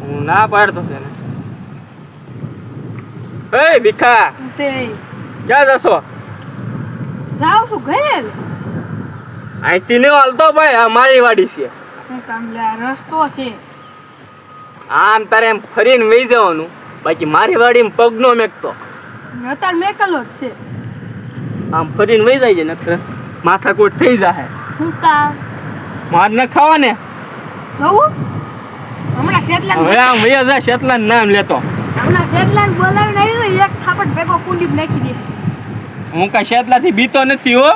હું ના પાડતો છે ને. એ ભીખા ક્યાં જશો? જાવ છું ઘરે. અહીંથી નહીં હાલતો ભાઈ, આ મારી વાડી છે. રસ્તો છે આમ તારે એમ ફરીને વહી જવાનું, બાકી મારી વાડીમાં પગ નો મેકતો. અત્યારે મેકલો જ છે. આમ ફરીને વહી જાય છે, નકર માથાકૂટ થઈ જાય. હું કામ માર ન ખાવા ને જવું હમણાં શેતલાન હવે આમ વહી જાય. શેતલાન નામ લેતો હમણાં શેતલાન બોલાવીને આવી એક થાપડ ભેગો કુંડી નાખી દે. હું કઈ શેતલાથી બીતો નથી હો.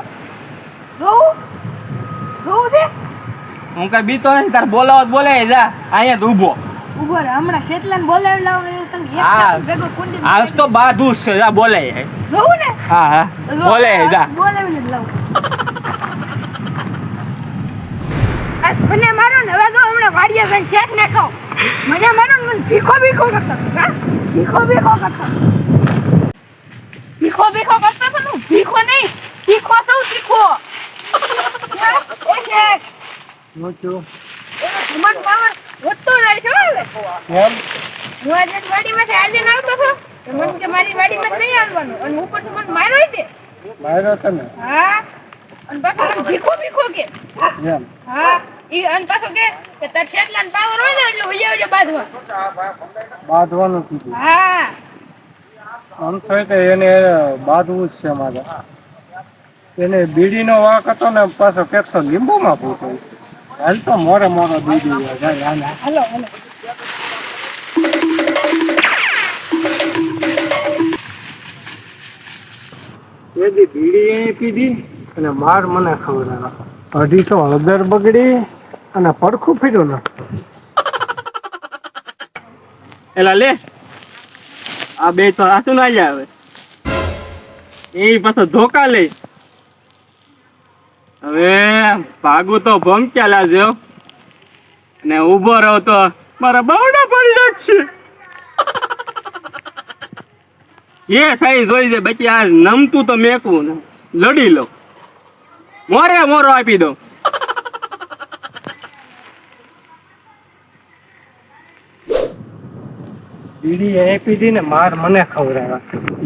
જોવું છે હું કઈ બીતો નથી. તાર બોલાવત બોલાય જા, અહીંયા જ ઊભો ઉભો રહે. હમણાં શેતલાન બોલાવી લાવ એક થાપડ ભેગો કુંડી આજ તો બાધું છે. જા બોલાય. જોવું ને હા હા બોલાય જા. બોલાવીને લાવ. આ મને મારો ને હવે જો હમણાં વાડીએ જઈને શેઠ ને કહું મને મારો ને મને ભીખો ભીખો કરતો. હા ભીખો ભીખો કરતો. ભીખો ભીખો કરતો પણ હું ભીખો નહીં શીખો સૌ શીખો. એ શેઠ હું છું મન પાવર વધતો જાય છે હવે. કેમ? હું આજે વાડીમાંથી આજે આવતો હતો તો મને કે મારી વાડીમાં નહીં આવવાનું અને ઉપરથી મને માર્યો દે. માર્યો તને? હા અને પાછો મને ભીખો ભીખો કે. એમ? હા ઈ અને પાછો કે તાર શેતલાન પાવર હોય ને એટલે ઉજે ઉજે બાંધવા. બાંધવાનું કીધું? હા આમ તો એને બાંધવું જ છે મારે. એને બીડીનો વાક હતો ને પાછો કેટલો લીંબુમાં પૂછો. હાલ તો મોરે મોરો બીડી જાય. હાલો હાલો એજી બીડી એ પીધી અને માર મને ખવડાવ્યો. 250 હળદર બગડી અને પડખું ફીર્યું ને. એલા લે આ બે તો આસુ ના આવે. એ પાછો ધોકા લે. હવે ભાગું તો ભમક્યા લાજો ને ઊભો રહો તો મારા બાવડા પડી જશે. એ થઈ જોઈ છે બાકી આ નમતું તો મેકવું ને લડી લો. મોરે મોરો આપી દો. બીડી એ પીધી ને માર મને ખવડાવ્યા.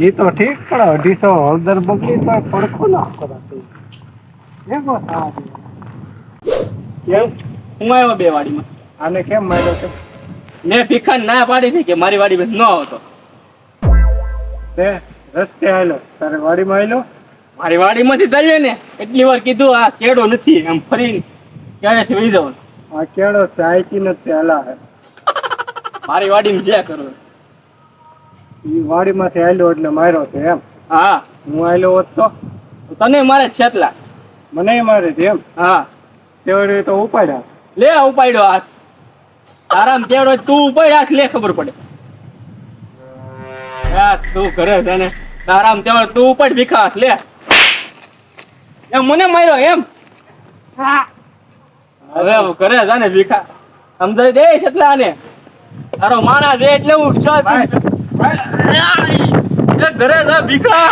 એ તો ઠીક પણ 250 હળદર બગડી તો પડખું ના કરાતું. કેમ હું આવ્યો બે વાડીમાં? આને કેમ માર્યો છે? મેં ભીખાને ના પાડી હતી કે મારી વાડીમાં ન આવતો. તે રસ્તે આવેલો તારે વાડીમાં આવેલો? મારી વાડીમાંથી દઈએ ને એટલી વાર કીધું આ કેળો નથી એમ ફરીને ક્યારેથી વહી જવાનું. આ કેળો સાયકી નથી હાલા હે. મારી વાડીમાં જે કરું એ વાડીમાંથી આવેલો એટલે માર્યો છે એમ? હા હું આવેલો હોત તો તને મારે છેતલા. મને મારે છે એમ? હા તેવડે તો ઉપાડ્યા. લે ઉપાડ્યો હાથ. આરામ તેવડો તું ઉપાડ્યા હાથ લે ખબર પડે. તું ઘરે છે ને આરામ તેવડે તું ઉપાડ ભીખા હાથ લે. એમ મને માર્યો એમ? હા હવે ઘરે છે ને ભીખા સમજાઈ દે છેતલા આને. તારો માણસ છે એટલે હું ઘરે જા ભીખા.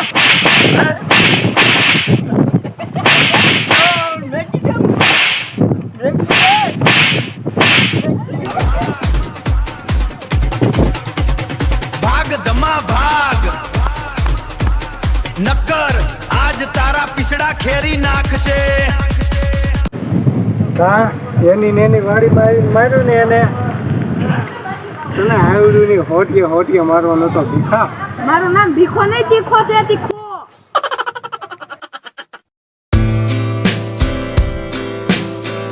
ભાગ ધમા ભાગ નક્કર આજ તારા પીસડા ખેરી નાખશે. કા એની વાડીમાં માર્યું ને એને તને આવડ્યું ની હોટીએ મારવાનો તો ભીખા. મારું નામ ભીખો નહીં તીખો છે તીખો.